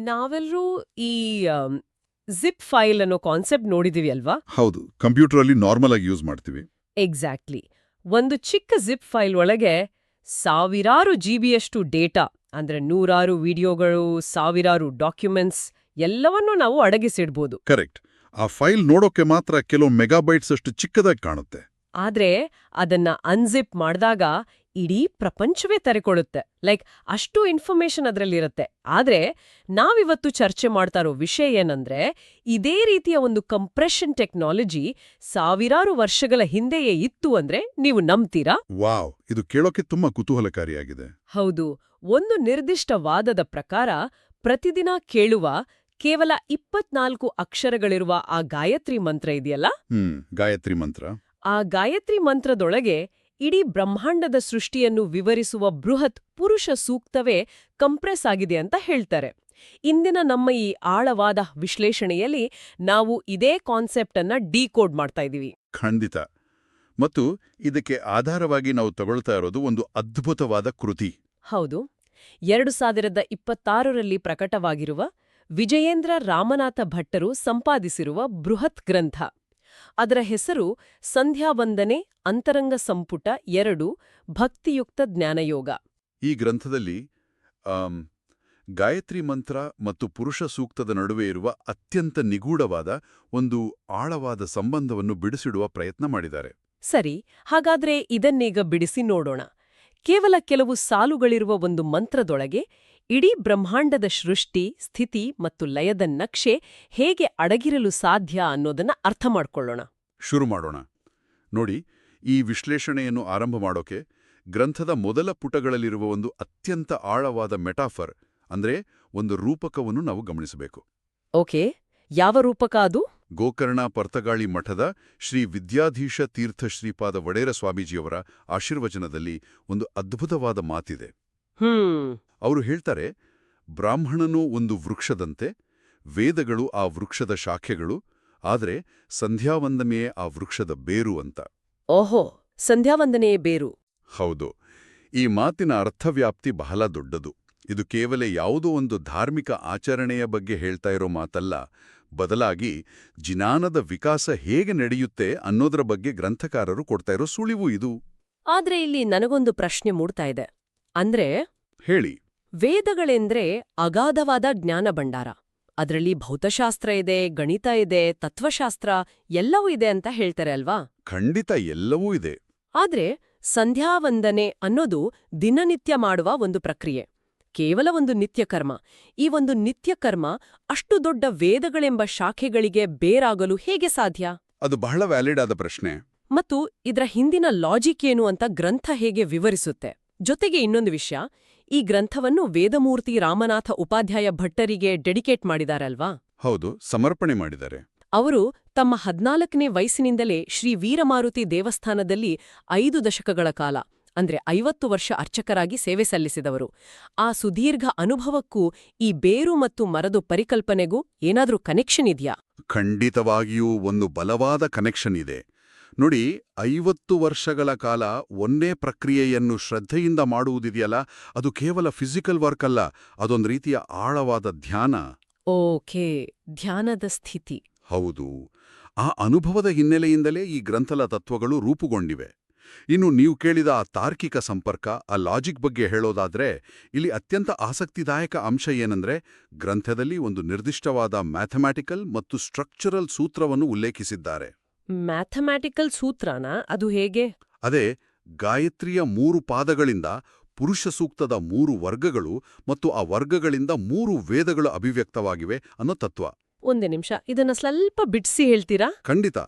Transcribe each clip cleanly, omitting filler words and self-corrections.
ನಾವೆಲ್ಲರೂ ಈ zip file ಅನ್ನೋ ಕಾನ್ಸೆಪ್ಟ್ ನೋಡಿದೀವಿ ಅಲ್ವಾ? ಹೌದು, ಕಂಪ್ಯೂಟರಲ್ಲಿ ನಾರ್ಮಲ್ ಆಗಿ ಯೂಸ್ ಮಾಡ್ತೀವಿ. ಎಕ್ಸಾಕ್ಟ್ಲಿ. ಒಂದು ಚಿಕ್ಕ ಜಿಪ್ ಫೈಲ್ ಒಳಗೆ ಸಾವಿರಾರು ಜಿಬಿಯಷ್ಟು ಡೇಟಾ, ಅಂದ್ರೆ ನೂರಾರು ವಿಡಿಯೋಗಳು, ಸಾವಿರಾರು ಡಾಕ್ಯುಮೆಂಟ್ಸ್ ಎಲ್ಲವನ್ನೂ ನಾವು ಅಡಗಿಸಿಡ್ಬೋದು. ಕರೆಕ್ಟ್. ಆ ಫೈಲ್ ನೋಡೋಕೆ ಮಾತ್ರ ಕೆಲವು ಮೆಗಾಬೈಟ್ಸ್ ಅಷ್ಟು ಚಿಕ್ಕದಾಗಿ ಕಾಣುತ್ತೆ. ಆದ್ರೆ ಅದನ್ನ ಅನ್ಜಿಪ್ ಮಾಡಿದಾಗ ಇಡೀ ಪ್ರಪಂಚವೇ ತೆರೆಕೊಳ್ಳುತ್ತೆ. ಅಷ್ಟು ಇನ್ಫಾರ್ಮೇಶನ್ ಅದರಲ್ಲಿರುತ್ತೆ. ಆದ್ರೆ ನಾವಿವತ್ತು ಚರ್ಚೆ ಮಾಡ್ತಾ ಇರೋ ವಿಷಯ ಏನಂದ್ರೆ, ಇದೇ ರೀತಿಯ ಒಂದು ಕಂಪ್ರೆಷನ್ ಟೆಕ್ನಾಲಜಿ ಸಾವಿರಾರು ವರ್ಷಗಳ ಹಿಂದೆಯೇ ಇತ್ತು ಅಂದ್ರೆ ನೀವು ನಂಬ್ತೀರಾ? ವಾವ್, ಇದು ಕೇಳೋಕೆ ತುಂಬಾ ಕುತೂಹಲಕಾರಿಯಾಗಿದೆ. ಹೌದು. ಒಂದು ನಿರ್ದಿಷ್ಟ ವಾದದ ಪ್ರಕಾರ ಪ್ರತಿದಿನ ಕೇಳುವ ಕೇವಲ 24 ಅಕ್ಷರಗಳಿರುವ ಆ ಗಾಯತ್ರಿ ಮಂತ್ರ ಇದೆಯಲ್ಲ, ಗಾಯತ್ರಿ ಮಂತ್ರ. ಆ ಗಾಯತ್ರಿ ಮಂತ್ರದೊಳಗೆ ಇಡೀ ಬ್ರಹ್ಮಾಂಡದ ಸೃಷ್ಟಿಯನ್ನು ವಿವರಿಸುವ ಬೃಹತ್ ಪುರುಷ ಸೂಕ್ತವೇ ಕಂಪ್ರೆಸ್ ಆಗಿದೆ ಅಂತ ಹೇಳ್ತಾರೆ. ಇಂದಿನ ನಮ್ಮ ಈ ಆಳವಾದ ವಿಶ್ಲೇಷಣೆಯಲ್ಲಿ ನಾವು ಇದೇ ಕಾನ್ಸೆಪ್ಟ್ ಅನ್ನ ಡಿಕೋಡ್ ಮಾಡ್ತಾ ಇದೀವಿ. ಖಂಡಿತ. ಮತ್ತು ಇದಕ್ಕೆ ಆಧಾರವಾಗಿ ನಾವು ತಗೊಳ್ತಾ ಇರೋದು ಒಂದು ಅದ್ಭುತವಾದ ಕೃತಿ. ಹೌದು. 2026ರಲ್ಲಿ ಪ್ರಕಟವಾಗಿರುವ ವಿಜಯೇಂದ್ರ ರಾಮನಾಥ ಭಟ್ಟರು ಸಂಪಾದಿಸಿರುವ ಬೃಹತ್ ಗ್ರಂಥ. ಅದರ ಹೆಸರು ಸಂಧ್ಯಾವಂದನೆ ಅಂತರಂಗ ಸಂಪುಟ 2 ಭಕ್ತಿಯುಕ್ತ ಜ್ಞಾನಯೋಗ. ಈ ಗ್ರಂಥದಲ್ಲಿ ಗಾಯತ್ರಿ ಮಂತ್ರ ಮತ್ತು ಪುರುಷ ಸೂಕ್ತದ ನಡುವೆ ಇರುವ ಅತ್ಯಂತ ನಿಗೂಢವಾದ ಒಂದು ಆಳವಾದ ಸಂಬಂಧವನ್ನು ಬಿಡಿಸಿಡುವ ಪ್ರಯತ್ನ ಮಾಡಿದ್ದಾರೆ. ಸರಿ, ಹಾಗಾದ್ರೆ ಇದನ್ನೀಗ ಬಿಡಿಸಿ ನೋಡೋಣ. ಕೇವಲ ಕೆಲವು ಸಾಲುಗಳಿರುವ ಒಂದು ಮಂತ್ರದೊಳಗೆ ಇಡೀ ಬ್ರಹ್ಮಾಂಡದ ಸೃಷ್ಟಿ, ಸ್ಥಿತಿ ಮತ್ತು ಲಯದ ನಕ್ಷೆ ಹೇಗೆ ಅಡಗಿರಲು ಸಾಧ್ಯ ಅನ್ನೋದನ್ನ ಅರ್ಥ ಮಾಡ್ಕೊಳ್ಳೋಣ. ಶುರು ಮಾಡೋಣ. ನೋಡಿ, ಈ ವಿಶ್ಲೇಷಣೆಯನ್ನು ಆರಂಭ ಮಾಡೋಕೆ ಗ್ರಂಥದ ಮೊದಲ ಪುಟಗಳಲ್ಲಿರುವ ಒಂದು ಅತ್ಯಂತ ಆಳವಾದ ಮೆಟಾಫರ್, ಅಂದ್ರೆ ಒಂದು ರೂಪಕವನ್ನು ನಾವು ಗಮನಿಸಬೇಕು. ಓಕೆ, ಯಾವ ರೂಪಕ ಅದು? ಗೋಕರ್ಣ ಪರ್ತಗಾಳಿ ಮಠದ ಶ್ರೀ ವಿದ್ಯಾಧೀಶ ತೀರ್ಥ ಶ್ರೀಪಾದ ವಡೇರ ಸ್ವಾಮೀಜಿಯವರ ಆಶೀರ್ವಚನದಲ್ಲಿ ಒಂದು ಅದ್ಭುತವಾದ ಮಾತಿದೆ. ಅವರು ಹೇಳ್ತಾರೆ, ಬ್ರಾಹ್ಮಣನು ಒಂದು ವೃಕ್ಷದಂತೆ, ವೇದಗಳು ಆ ವೃಕ್ಷದ ಶಾಖೆಗಳು, ಆದರೆ ಸಂಧ್ಯಾವಂದನೆಯೇ ಆ ವೃಕ್ಷದ ಬೇರು ಅಂತ. ಓಹೋ, ಸಂಧ್ಯಾವಂದನೆಯೇ ಬೇರು. ಹೌದು. ಈ ಮಾತಿನ ಅರ್ಥವ್ಯಾಪ್ತಿ ಬಹಳ ದೊಡ್ಡದು. ಇದು ಕೇವಲ ಯಾವುದೋ ಒಂದು ಧಾರ್ಮಿಕ ಆಚರಣೆಯ ಬಗ್ಗೆ ಹೇಳ್ತಾ ಇರೋ ಮಾತಲ್ಲ, ಬದಲಾಗಿ ಜ್ಞಾನದ ವಿಕಾಸ ಹೇಗೆ ನಡೆಯುತ್ತೆ ಅನ್ನೋದರ ಬಗ್ಗೆ ಗ್ರಂಥಕಾರರು ಕೊಡ್ತಾ ಇರೋ ಸುಳಿವು ಇದು. ಆದ್ರೆ ಇಲ್ಲಿ ನನಗೊಂದು ಪ್ರಶ್ನೆ ಮೂಡ್ತಾ ಇದೆ. ಅಂದ್ರೆ ಹೇಳಿ. ವೇದಗಳೆಂದ್ರೆ ಅಗಾಧವಾದ ಜ್ಞಾನ ಭಂಡಾರ. ಅದರಲ್ಲಿ ಭೌತಶಾಸ್ತ್ರ ಇದೆ, ಗಣಿತ ಇದೆ, ತತ್ವಶಾಸ್ತ್ರ ಎಲ್ಲವೂ ಇದೆ ಅಂತ ಹೇಳ್ತಾರೆ ಅಲ್ವಾ? ಖಂಡಿತ ಎಲ್ಲವೂ ಇದೆ. ಆದ್ರೆ ಸಂಧ್ಯಾವಂದನೆ ಅನ್ನೋದು ದಿನನಿತ್ಯ ಮಾಡುವ ಒಂದು ಪ್ರಕ್ರಿಯೆ, ಕೇವಲ ಒಂದು ನಿತ್ಯಕರ್ಮ. ಈ ಒಂದು ನಿತ್ಯಕರ್ಮ ಅಷ್ಟು ದೊಡ್ಡ ವೇದಗಳೆಂಬ ಶಾಖೆಗಳಿಗೆ ಬೇರಾಗಲು ಹೇಗೆ ಸಾಧ್ಯ? ಅದು ಬಹಳ ವ್ಯಾಲಿಡ್ ಆದ ಪ್ರಶ್ನೆ. ಮತ್ತು ಇದರ ಹಿಂದಿನ ಲಾಜಿಕ್ ಏನು ಅಂತ ಗ್ರಂಥ ಹೇಗೆ ವಿವರಿಸುತ್ತೆ? ಜೊತೆಗೆ ಇನ್ನೊಂದು ವಿಷಯ, ಈ ಗ್ರಂಥವನ್ನು ವೇದಮೂರ್ತಿ ರಾಮನಾಥ ಉಪಾಧ್ಯಾಯ ಭಟ್ಟರಿಗೆ ಡೆಡಿಕೇಟ್ ಮಾಡಿದಾರಲ್ವಾ? ಹೌದು, ಸಮರ್ಪಣೆ ಮಾಡಿದ್ದಾರೆ. ಅವರು ತಮ್ಮ 14ನೇ ವಯಸ್ಸಿನಿಂದಲೇ ಶ್ರೀ ವೀರಮಾರುತಿ ದೇವಸ್ಥಾನದಲ್ಲಿ 5 ದಶಕಗಳ ಕಾಲ, ಅಂದ್ರೆ 50 ವರ್ಷ ಅರ್ಚಕರಾಗಿ ಸೇವೆ ಸಲ್ಲಿಸಿದವರು. ಆ ಸುದೀರ್ಘ ಅನುಭವಕ್ಕೂ ಈ ಬೇರು ಮತ್ತು ಮರದ ಪರಿಕಲ್ಪನೆಗೂ ಏನಾದ್ರೂ ಕನೆಕ್ಷನ್ ಇದೆಯಾ? ಖಂಡಿತವಾಗಿಯೂ ಒಂದು ಬಲವಾದ ಕನೆಕ್ಷನ್ ಇದೆ. ನೋಡಿ, 50 ವರ್ಷಗಳ ಕಾಲ ಒಂದೇ ಪ್ರಕ್ರಿಯೆಯನ್ನು ಶ್ರದ್ಧೆಯಿಂದ ಮಾಡುವುದಿದೆಯಲ್ಲ, ಅದು ಕೇವಲ ಫಿಸಿಕಲ್ ವರ್ಕ್ ಅಲ್ಲ, ಅದೊಂದು ರೀತಿಯ ಆಳವಾದ ಧ್ಯಾನ. ಓಕೆ, ಧ್ಯಾನದ ಸ್ಥಿತಿ. ಹೌದು. ಆ ಅನುಭವದ ಹಿನ್ನೆಲೆಯಿಂದಲೇ ಈ ಗ್ರಂಥದ ತತ್ವಗಳು ರೂಪುಗೊಂಡಿವೆ. ಇನ್ನು ನೀವು ಕೇಳಿದ ಆ ತಾರ್ಕಿಕ ಸಂಪರ್ಕ, ಆ ಲಾಜಿಕ್ ಬಗ್ಗೆ ಹೇಳೋದಾದ್ರೆ, ಇಲ್ಲಿ ಅತ್ಯಂತ ಆಸಕ್ತಿದಾಯಕ ಅಂಶ ಏನಂದ್ರೆ, ಗ್ರಂಥದಲ್ಲಿ ಒಂದು ನಿರ್ದಿಷ್ಟವಾದ ಮ್ಯಾಥಮ್ಯಾಟಿಕಲ್ ಮತ್ತು ಸ್ಟ್ರಕ್ಚರಲ್ ಸೂತ್ರವನ್ನು ಉಲ್ಲೇಖಿಸಿದ್ದಾರೆ. ಮ್ಯಾಥಮ್ಯಾಟಿಕಲ್ ಸೂತ್ರನ? ಅದು ಹೇಗೆ? ಅದೇ ಗಾಯತ್ರಿಯ 3 ಪಾದಗಳಿಂದ ಪುರುಷ ಸೂಕ್ತದ 3 ವರ್ಗಗಳು ಮತ್ತು ಆ ವರ್ಗಗಳಿಂದ 3 ವೇದಗಳು ಅಭಿವ್ಯಕ್ತವಾಗಿವೆ ಅನ್ನೋ ತತ್ವ. ಒಂದೇ ನಿಮಿಷ, ಇದನ್ನ ಸ್ವಲ್ಪ ಬಿಡಿಸಿ ಹೇಳ್ತೀರಾ? ಖಂಡಿತ.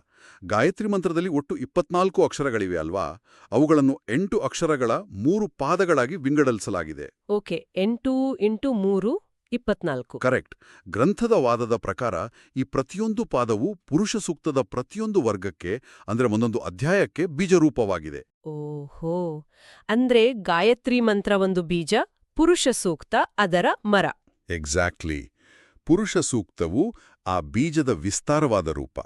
ಗಾಯತ್ರಿ ಮಂತ್ರದಲ್ಲಿ ಒಟ್ಟು 24 ಅಕ್ಷರಗಳಿವೆ ಅಲ್ವಾ? ಅವುಗಳನ್ನು 8 ಅಕ್ಷರಗಳ 3 ಪಾದಗಳಾಗಿ ವಿಂಗಡಿಸಲಾಗಿದೆ. ಓಕೆ, 8 × 3 24. ಕರೆಕ್ಟ್. ಗ್ರಂಥದ ವಾದದ ಪ್ರಕಾರ ಈ ಪ್ರತಿಯೊಂದು ಪಾದವು ಪುರುಷ ಸೂಕ್ತದ ಪ್ರತಿಯೊಂದು ವರ್ಗಕ್ಕೆ, ಅಂದ್ರೆ ಒಂದೊಂದು ಅಧ್ಯಾಯಕ್ಕೆ ಬೀಜರೂಪವಾಗಿದೆ. ಓಹೋ, ಅಂದ್ರೆ ಗಾಯತ್ರಿ ಮಂತ್ರ ಒಂದು ಬೀಜ, ಪುರುಷ ಸೂಕ್ತ ಅದರ ಮರ. ಎಕ್ಸಾಕ್ಟ್ಲಿ. ಪುರುಷ ಸೂಕ್ತವು ಆ ಬೀಜದ ವಿಸ್ತಾರವಾದ ರೂಪ,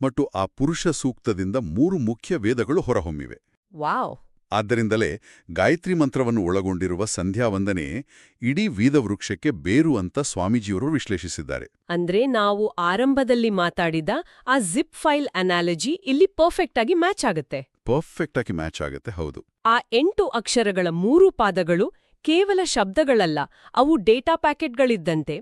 ಮತ್ತು ಆ ಪುರುಷ ಸೂಕ್ತದಿಂದ 3 ಮುಖ್ಯ ವೇದಗಳು ಹೊರಹೊಮ್ಮಿವೆ. ವಾವ್! ಆದ್ದರಿಂದಲೇ ಗಾಯತ್ರಿ ಮಂತ್ರವನ್ನು ಒಳಗೊಂಡಿರುವ ಸಂಧ್ಯಾವಂದನೆ ಇಡೀ ವೇದವೃಕ್ಷಕ್ಕೆ ಬೇರು ಅಂತ ಸ್ವಾಮೀಜಿಯವರು ವಿಶ್ಲೇಷಿಸಿದ್ದಾರೆ. ಅಂದ್ರೆ ನಾವು ಆರಂಭದಲ್ಲಿ ಮಾತಾಡಿದ ಆ ಜಿಪ್ ಫೈಲ್ ಅನಾಲಜಿ ಇಲ್ಲಿ ಪರ್ಫೆಕ್ಟ್ ಆಗಿ ಮ್ಯಾಚ್ ಆಗುತ್ತೆ. ಪರ್ಫೆಕ್ಟ್ ಆಗಿ ಮ್ಯಾಚ್ ಆಗುತ್ತೆ. ಹೌದು. ಆ 8 ಅಕ್ಷರಗಳ 3 ಪಾದಗಳು ಕೇವಲ ಶಬ್ದಗಳಲ್ಲ, ಅವು ಡೇಟಾ ಪ್ಯಾಕೆಟ್ಗಳಿದ್ದಂತೆ.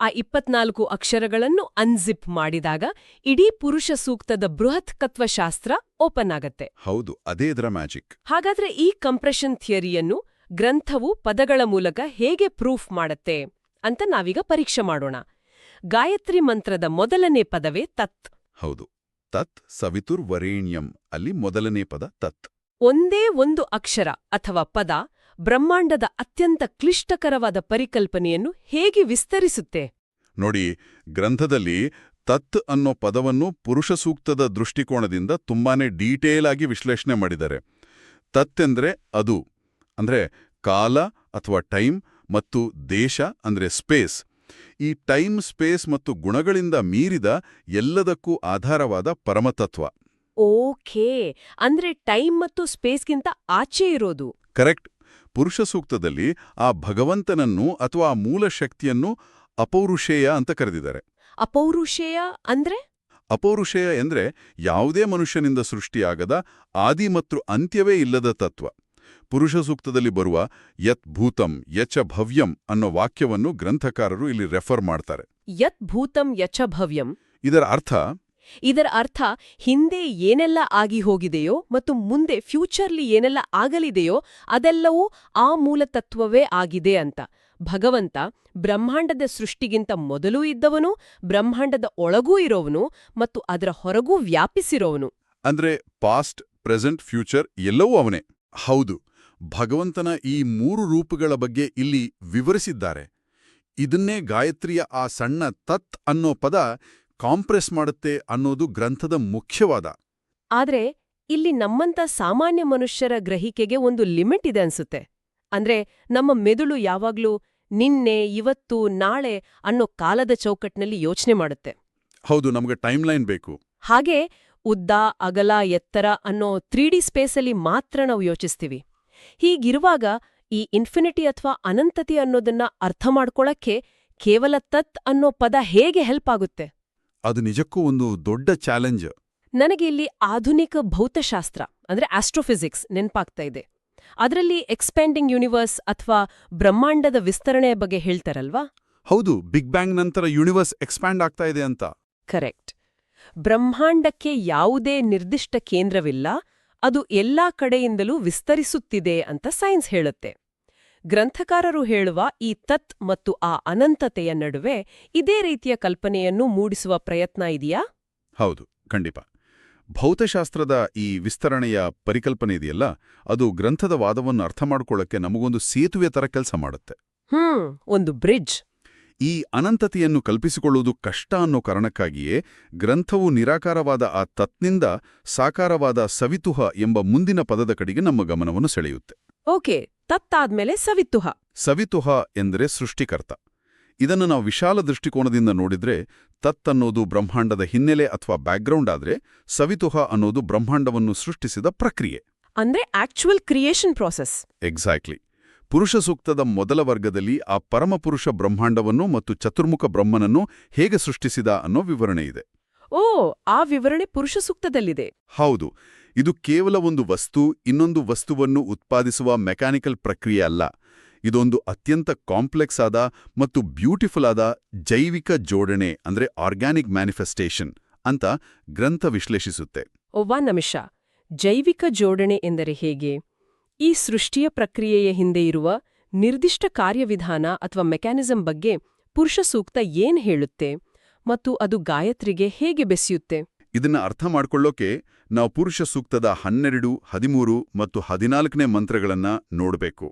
ಆ 24 ಅಕ್ಷರಗಳನ್ನು ಅನ್ಜಿಪ್ ಮಾಡಿದಾಗ ಇಡೀ ಪುರುಷ ಸೂಕ್ತದ ಬೃಹತ್ ಕತ್ವಶಾಸ್ತ್ರ ಓಪನ್ ಆಗತ್ತೆ. ಹೌದು, ಅದೇ ಇದರ ಮ್ಯಾಜಿಕ್. ಹಾಗಾದ್ರೆ ಈ ಕಂಪ್ರೆಷನ್ ಥಿಯರಿಯನ್ನು ಗ್ರಂಥವು ಪದಗಳ ಮೂಲಕ ಹೇಗೆ ಪ್ರೂಫ್ ಮಾಡತ್ತೆ ಅಂತ ನಾವೀಗ ಪರೀಕ್ಷೆ ಮಾಡೋಣ. ಗಾಯತ್ರಿ ಮಂತ್ರದ ಮೊದಲನೇ ಪದವೇ ತತ್. ಹೌದು, ತತ್ ಸವಿತುರ್ ವರೇಣ್ಯಂ ಅಲ್ಲಿ ಮೊದಲನೇ ಪದ ತತ್. ಒಂದೇ ಒಂದು ಅಕ್ಷರ ಅಥವಾ ಪದ ಬ್ರಹ್ಮಾಂಡದ ಅತ್ಯಂತ ಕ್ಲಿಷ್ಟಕರವಾದ ಪರಿಕಲ್ಪನೆಯನ್ನು ಹೇಗೆ ವಿಸ್ತರಿಸುತ್ತೆ ನೋಡಿ. ಗ್ರಂಥದಲ್ಲಿ ತತ್ ಅನ್ನೋ ಪದವನ್ನು ಪುರುಷ ಸೂಕ್ತದ ದೃಷ್ಟಿಕೋನದಿಂದ ತುಂಬಾನೇ ಡೀಟೇಲ್ ಆಗಿ ವಿಶ್ಲೇಷಣೆ ಮಾಡಿದ್ದಾರೆ. ತತ್ ಎಂದ್ರೆ ಅದು, ಅಂದ್ರೆ ಕಾಲ ಅಥವಾ ಟೈಮ್, ಮತ್ತು ದೇಶ ಅಂದ್ರೆ ಸ್ಪೇಸ್. ಈ ಟೈಮ್, ಸ್ಪೇಸ್ ಮತ್ತು ಗುಣಗಳಿಂದ ಮೀರಿದ ಎಲ್ಲದಕ್ಕೂ ಆಧಾರವಾದ ಪರಮತತ್ವ. ಓಕೆ, ಅಂದ್ರೆ ಟೈಮ್ ಮತ್ತು ಸ್ಪೇಸ್ಗಿಂತ ಆಚೆ ಇರೋದು. ಕರೆಕ್ಟ್. ಪುರುಷ ಸೂಕ್ತದಲ್ಲಿ ಆ ಭಗವಂತನನ್ನು ಅಥವಾ ಆ ಮೂಲ ಶಕ್ತಿಯನ್ನು ಅಪೌರುಷೇಯ ಅಂತ ಕರೆದಿದ್ದಾರೆ. ಅಪೌರುಷೇಯ ಅಂದ್ರೆ? ಅಪೌರುಷೇಯ ಎಂದ್ರೆ ಯಾವುದೇ ಮನುಷ್ಯನಿಂದ ಸೃಷ್ಟಿಯಾಗದ ಆದಿ ಮತ್ತು ಅಂತ್ಯವೇ ಇಲ್ಲದ ತತ್ವ. ಪುರುಷ ಸೂಕ್ತದಲ್ಲಿ ಬರುವ ಯತ್ ಭೂತಂ ಯಚ ಭವ್ಯಂ ಅನ್ನೋ ವಾಕ್ಯವನ್ನು ಗ್ರಂಥಕಾರರು ಇಲ್ಲಿ ರೆಫರ್ ಮಾಡ್ತಾರೆ. ಯತ್ ಭೂತಂ ಯಚ ಭವ್ಯಂ. ಇದರ ಅರ್ಥ ಹಿಂದೆ ಏನೆಲ್ಲ ಆಗಿ ಹೋಗಿದೆಯೋ ಮತ್ತು ಮುಂದೆ ಫ್ಯೂಚರ್ಲಿ ಏನೆಲ್ಲ ಆಗಲಿದೆಯೋ ಅದೆಲ್ಲವೂ ಆ ಮೂಲತತ್ವವೇ ಆಗಿದೆ ಅಂತ. ಭಗವಂತ ಬ್ರಹ್ಮಾಂಡದ ಸೃಷ್ಟಿಗಿಂತ ಮೊದಲೂ ಇದ್ದವನು, ಬ್ರಹ್ಮಾಂಡದ ಒಳಗೂ ಇರೋವನು ಮತ್ತು ಅದರ ಹೊರಗೂ ವ್ಯಾಪಿಸಿರೋವನು. ಅಂದ್ರೆ ಪಾಸ್ಟ್, ಪ್ರೆಸೆಂಟ್, ಫ್ಯೂಚರ್ ಎಲ್ಲವೂ ಅವನೇ. ಹೌದು, ಭಗವಂತನ ಈ 3 ರೂಪಗಳ ಬಗ್ಗೆ ಇಲ್ಲಿ ವಿವರಿಸಿದ್ದಾರೆ. ಇದನ್ನೇ ಗಾಯತ್ರಿಯ ಆ ಸಣ್ಣ ತತ್ ಅನ್ನೋ ಪದ ಕಾಂಪ್ರೆಸ್ ಮಾಡುತ್ತೆ ಅನ್ನೋದು ಗ್ರಂಥದ ಮುಖ್ಯವಾದ. ಆದ್ರೆ ಇಲ್ಲಿ ನಮ್ಮಂತ ಸಾಮಾನ್ಯ ಮನುಷ್ಯರ ಗ್ರಹಿಕೆಗೆ ಒಂದು ಲಿಮಿಟ್ ಇದೆ ಅನ್ಸುತ್ತೆ. ಅಂದ್ರೆ ನಮ್ಮ ಮೆದುಳು ಯಾವಾಗ್ಲೂ ನಿನ್ನೆ, ಇವತ್ತು, ನಾಳೆ ಅನ್ನೋ ಕಾಲದ ಚೌಕಟ್ನಲ್ಲಿ ಯೋಚನೆ ಮಾಡುತ್ತೆ. ಹೌದು, ನಮಗೆ ಟೈಮ್ಲೈನ್ ಬೇಕು. ಹಾಗೆ ಉದ್ದ, ಅಗಲ, ಎತ್ತರ ಅನ್ನೋ 3D ಸ್ಪೇಸಲ್ಲಿ ಮಾತ್ರ ನಾವು ಯೋಚಿಸ್ತೀವಿ. ಹೀಗಿರುವಾಗ ಈ ಇನ್ಫಿನಿಟಿ ಅಥವಾ ಅನಂತತೆ ಅನ್ನೋದನ್ನ ಅರ್ಥ ಮಾಡ್ಕೊಳಕ್ಕೆ ಕೇವಲ ತತ್ ಅನ್ನೋ ಪದ ಹೇಗೆ ಹೆಲ್ಪ್ ಆಗುತ್ತೆ? ಅದು ನಿಜಕ್ಕೂ ಒಂದು ದೊಡ್ಡ ಚಾಲೆಂಜ್. ನನಗೆ ಇಲ್ಲಿ ಆಧುನಿಕ ಭೌತಶಾಸ್ತ್ರ ಅಂದ್ರೆ ಆಸ್ಟ್ರೋಫಿಸಿಕ್ಸ್ ನೆನ್ಪಾಗ್ತಾ ಇದೆ. ಅದರಲ್ಲಿ ಎಕ್ಸ್ಪ್ಯಾಂಡಿಂಗ್ ಯೂನಿವರ್ಸ್ ಅಥವಾ ಬ್ರಹ್ಮಾಂಡದ ವಿಸ್ತರಣೆಯ ಬಗ್ಗೆ ಹೇಳ್ತಾರಲ್ವಾ? ಹೌದು, ಬಿಗ್ ಬ್ಯಾಂಗ್ ನಂತರ ಯೂನಿವರ್ಸ್ ಎಕ್ಸ್ಪ್ಯಾಂಡ್ ಆಗ್ತಾ ಇದೆ ಅಂತ. ಕರೆಕ್ಟ್. ಬ್ರಹ್ಮಾಂಡಕ್ಕೆ ಯಾವುದೇ ನಿರ್ದಿಷ್ಟ ಕೇಂದ್ರವಿಲ್ಲ, ಅದು ಎಲ್ಲಾ ಕಡೆಯಿಂದಲೂ ವಿಸ್ತರಿಸುತ್ತಿದೆ ಅಂತ ಸೈನ್ಸ್ ಹೇಳುತ್ತೆ. ಗ್ರಂಥಕಾರರು ಹೇಳುವ ಈ ತತ್ ಮತ್ತು ಆ ಅನಂತತೆಯ ನಡುವೆ ಇದೇ ರೀತಿಯ ಕಲ್ಪನೆಯನ್ನು ಮೂಡಿಸುವ ಪ್ರಯತ್ನ ಇದೆಯಾ? ಹೌದು, ಖಂಡಿತ. ಭೌತಶಾಸ್ತ್ರದ ಈ ವಿಸ್ತರಣೆಯ ಪರಿಕಲ್ಪನೆ ಇದೆಯಲ್ಲ, ಅದು ಗ್ರಂಥದ ವಾದವನ್ನು ಅರ್ಥ ಮಾಡ್ಕೊಳ್ಳಕ್ಕೆ ನಮಗೊಂದು ಸೇತುವೆ ತರ ಕೆಲಸ ಮಾಡುತ್ತೆ. ಒಂದು ಬ್ರಿಡ್ಜ್. ಈ ಅನಂತತೆಯನ್ನು ಕಲ್ಪಿಸಿಕೊಳ್ಳುವುದು ಕಷ್ಟ ಅನ್ನೋ ಕಾರಣಕ್ಕಾಗಿಯೇ ಗ್ರಂಥವು ನಿರಾಕಾರವಾದ ಆ ತತ್ನಿಂದ ಸಾಕಾರವಾದ ಸವಿತುಹ ಎಂಬ ಮುಂದಿನ ಪದದ ಕಡೆಗೆ ನಮ್ಮ ಗಮನವನ್ನು ಸೆಳೆಯುತ್ತೆ. ಓಕೆ, ತತ್ತಾದ್ಮೇಲೆ ಸವಿತುಹ. ಸವಿತುಹ ಎಂದರೆ ಸೃಷ್ಟಿಕರ್ತ. ಇದನ್ನು ನಾವು ವಿಶಾಲ ದೃಷ್ಟಿಕೋನದಿಂದ ನೋಡಿದ್ರೆ ತತ್ ಅನ್ನೋದು ಬ್ರಹ್ಮಾಂಡದ ಹಿನ್ನೆಲೆ ಅಥವಾ ಬ್ಯಾಕ್ಗ್ರೌಂಡ್ ಆದ್ರೆ ಸವಿತುಹ ಅನ್ನೋದು ಬ್ರಹ್ಮಾಂಡವನ್ನು ಸೃಷ್ಟಿಸಿದ ಪ್ರಕ್ರಿಯೆ. ಅಂದ್ರೆ ಆಕ್ಚುಯಲ್ ಕ್ರಿಯೇಷನ್ ಪ್ರಾಸೆಸ್. ಎಕ್ಸಾಕ್ಟ್ಲಿ. ಪುರುಷ ಸೂಕ್ತದ ಮೊದಲ ವರ್ಗದಲ್ಲಿ ಆ ಪರಮಪುರುಷ ಬ್ರಹ್ಮಾಂಡವನ್ನು ಮತ್ತು ಚತುರ್ಮುಖ ಬ್ರಹ್ಮನನ್ನು ಹೇಗೆ ಸೃಷ್ಟಿಸಿದ ಅನ್ನೋ ವಿವರಣೆ ಇದೆ. ಓ, ಆ ವಿವರಣೆ ಪುರುಷ ಸೂಕ್ತದಲ್ಲಿದೆ. ಹೌದು. ಇದು ಕೇವಲ ಒಂದು ವಸ್ತು ಇನ್ನೊಂದು ವಸ್ತುವನ್ನು ಉತ್ಪಾದಿಸುವ ಮೆಕ್ಯಾನಿಕಲ್ ಪ್ರಕ್ರಿಯೆ ಅಲ್ಲ. ಇದೊಂದು ಅತ್ಯಂತ ಕಾಂಪ್ಲೆಕ್ಸ್ ಆದ ಮತ್ತು ಬ್ಯೂಟಿಫುಲ್ ಆದ ಜೈವಿಕ ಜೋಡಣೆ ಅಂದ್ರೆ ಆರ್ಗ್ಯಾನಿಕ್ ಮ್ಯಾನಿಫೆಸ್ಟೇಷನ್ ಅಂತ ಗ್ರಂಥ ವಿಶ್ಲೇಷಿಸುತ್ತೆ. ಒವ್ವ ನಿಮಿಷ, ಜೈವಿಕ ಜೋಡಣೆ ಎಂದರೆ ಹೇಗೆ? ಈ ಸೃಷ್ಟಿಯ ಪ್ರಕ್ರಿಯೆಯ ಹಿಂದೆ ಇರುವ ನಿರ್ದಿಷ್ಟ ಕಾರ್ಯವಿಧಾನ ಅಥವಾ ಮೆಕ್ಯಾನಿಸಂ ಬಗ್ಗೆ ಪುರುಷ ಸೂಕ್ತ ಏನ್ ಹೇಳುತ್ತೆ ಮತ್ತು ಅದು ಗಾಯತ್ರಿಗೆ ಹೇಗೆ ಬೆಸೆಯುತ್ತೆ? ಇದನ್ನ ಅರ್ಥ ಮಾಡ್ಕೊಳ್ಳೋಕೆ ನಾವು ಪುರುಷ ಸೂಕ್ತದ 12, 13 ಮತ್ತು 14ನೇ ಮಂತ್ರಗಳನ್ನ ನೋಡಬೇಕು.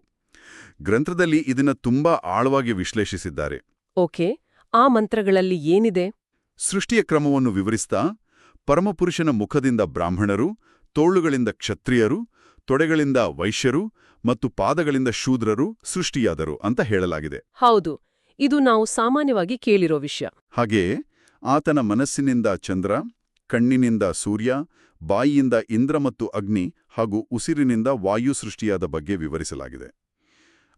ಗ್ರಂಥದಲ್ಲಿ ಇದನ್ನ ತುಂಬಾ ಆಳವಾಗಿ ವಿಶ್ಲೇಷಿಸಿದ್ದಾರೆ. ಓಕೆ, ಆ ಮಂತ್ರಗಳಲ್ಲಿ ಏನಿದೆ? ಸೃಷ್ಟಿಯ ಕ್ರಮವನ್ನು ವಿವರಿಸ್ತಾ ಪರಮಪುರುಷನ ಮುಖದಿಂದ ಬ್ರಾಹ್ಮಣರು, ತೋಳುಗಳಿಂದ ಕ್ಷತ್ರಿಯರು, ತೊಡೆಗಳಿಂದ ವೈಶ್ಯರು ಮತ್ತು ಪಾದಗಳಿಂದ ಶೂದ್ರರು ಸೃಷ್ಟಿಯಾದರು ಅಂತ ಹೇಳಲಾಗಿದೆ. ಹೌದು, ಇದು ನಾವು ಸಾಮಾನ್ಯವಾಗಿ ಕೇಳಿರೋ ವಿಷಯ. ಹಾಗೆಯೇ ಆತನ ಮನಸ್ಸಿನಿಂದ ಚಂದ್ರ, ಕಣ್ಣಿನಿಂದ ಸೂರ್ಯ, ಬಾಯಿಯಿಂದ ಇಂದ್ರ ಮತ್ತು ಅಗ್ನಿ ಹಾಗೂ ಉಸಿರಿನಿಂದ ವಾಯು ಸೃಷ್ಟಿಯಾದ ಬಗ್ಗೆ ವಿವರಿಸಲಾಗಿದೆ.